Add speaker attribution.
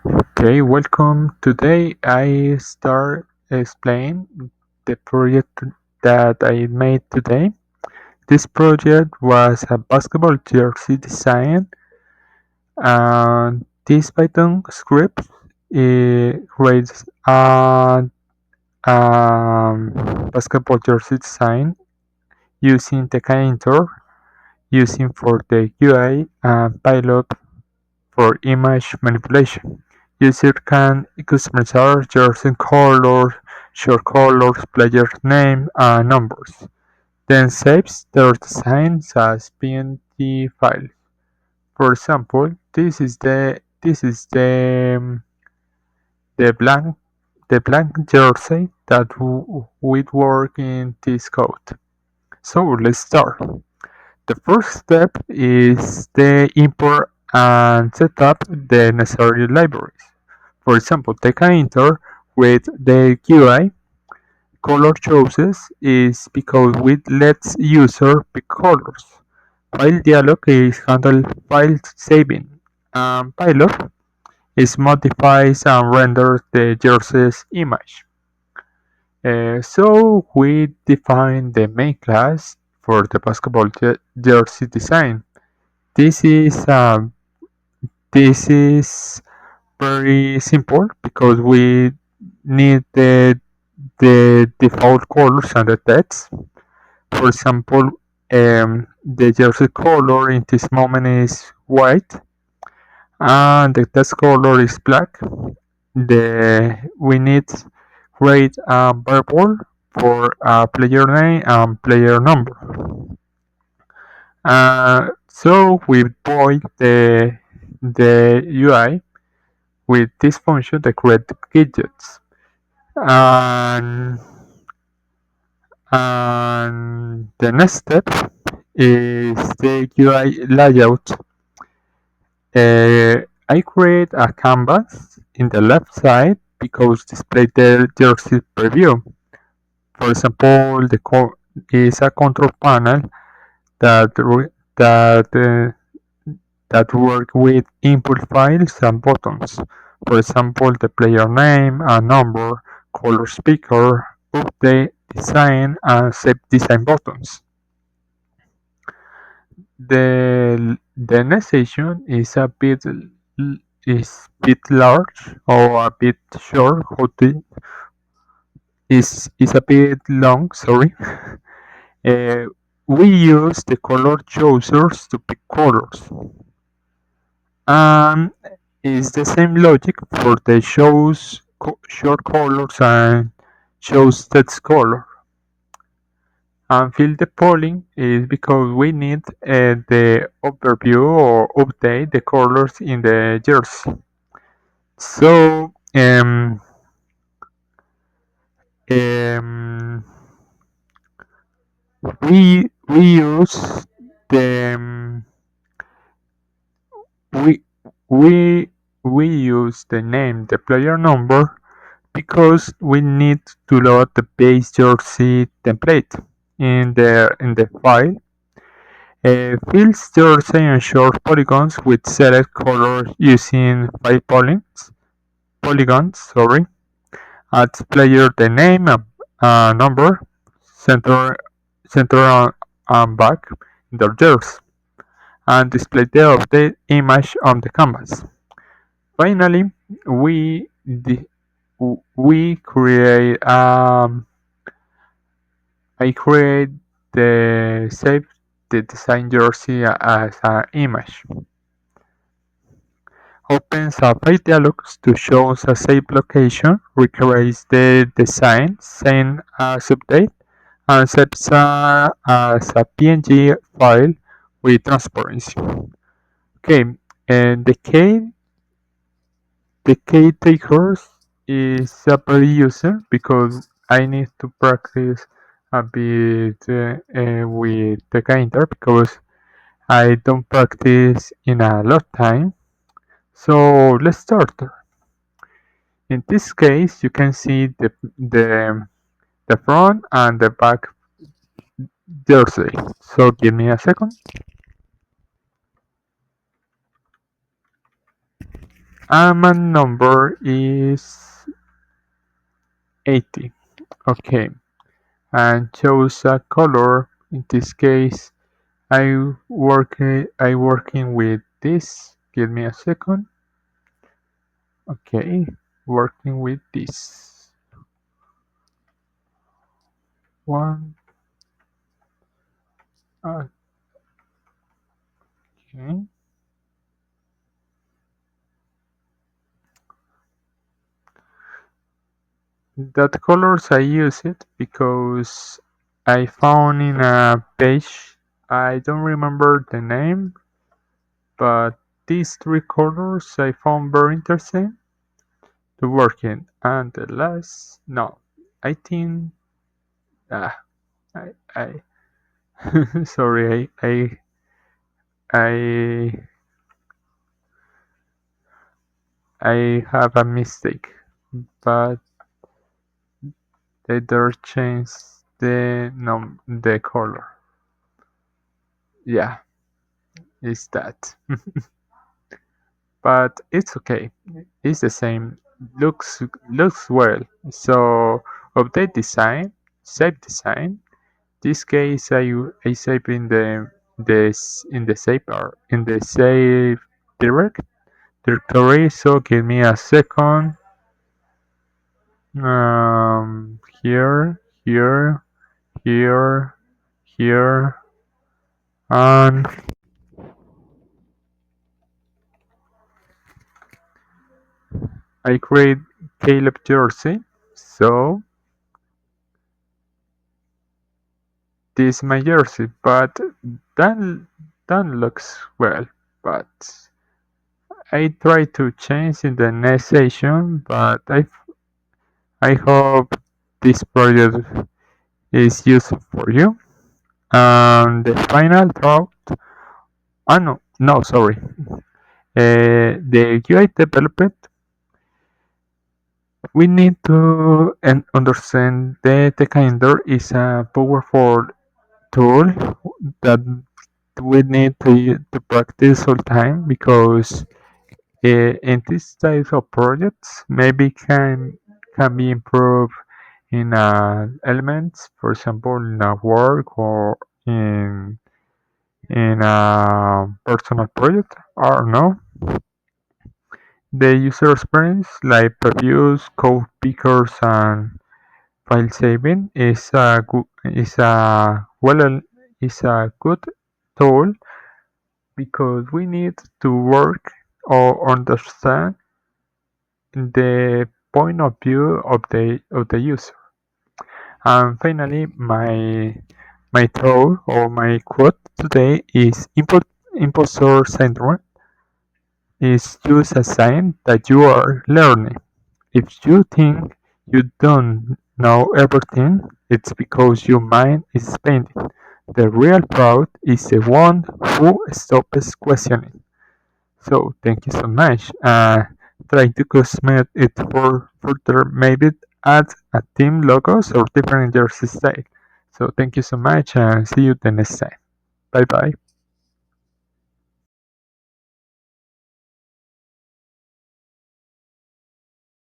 Speaker 1: Okay, welcome. Today I start explain the project that I made today. This project was a basketball jersey design, and this Python script creates basketball jersey design using Tkinter, using for the UI and pilot for image manipulation. User can customize jersey colors, shirt colors, player name, and numbers. Then saves their designs as PNG files. For example, this is the blank jersey that would work in this code. So let's start. The first step is the import and set up the necessary libraries. For example, Tkinter with the GUI color choices is because it lets user pick colors. File dialog is handle file saving, and pilot is modifies and renders the jersey's image. So we define the main class for the basketball jersey design. This is um, this is very simple because we need the default colors and the text. For example, the jersey color in this moment is white and the text color is black. We need create a variable for a player name and player number. So we point the UI with this function the create widgets. And, and the next step is the UI layout. I create a canvas in the left side because display the jersey preview. For example, is a control panel that that that work with input files and buttons. For example, the player name, a number, color speaker, update, design, and save design buttons. The next section is bit large or a bit short. Is a bit long. Sorry. uh, we use the color choosers to pick colors. And it's the same logic for the short colors and shows text color. And fill the polling is because we need the overview or update the colors in the jersey. So um, we use the we we we use the name the player number because we need to load the base jersey template in the file. Fills jersey and short polygons with select colors using 5 polygons. Sorry. Adds player the name and number, center and back in the jersey, and display the update image on the canvas. Finally, we create I create the save the design jersey as an image. Opens a file dialog to show a save location, recreates the design, send as update, and saves as a PNG file with transparency. Okay, and the key takers is a per user because I need to practice a bit with the Tkinter because I don't practice in a lot of time. So let's start. In this case, you can see the front and the back jersey. So give me a second. And my number is 80. Okay, and choose a color. In this case, I working with this. Give me a second. Okay, working with this one. Okay, that colors I use it because I found in a page. I don't remember the name, but these three colors I found very interesting to work in. And the last, no, I think, ah, I sorry, I, I have a mistake, but they don't change the color. Yeah, it's that. But it's okay. It's the same. Looks well. So update design, save design. This case I save in the save in the save directory. So give me a second. Here, here, here, here, and I create Caleb Jersey. So this is my jersey, but that that looks well. But I try to change in the next session, but I hope this project is useful for you. And the final thought, no, sorry. The UI development, we need to understand that Tkinter is a powerful tool that we need to practice all time because in this type of projects maybe can be improved in elements, for example, in a work or in a personal project. I don't know. The user experience, like previews, code pickers, and file saving, is a good tool because we need to work or understand the point of view of the user. And finally, my thought or my quote today is imposter syndrome is just a sign that you are learning. If you think you don't know everything, it's because your mind is expanding. The real proud is the one who stops questioning. So thank you so much. Try to customize it for further, maybe add a team logos or different jersey style. So thank you so much and see you the next time. Bye bye.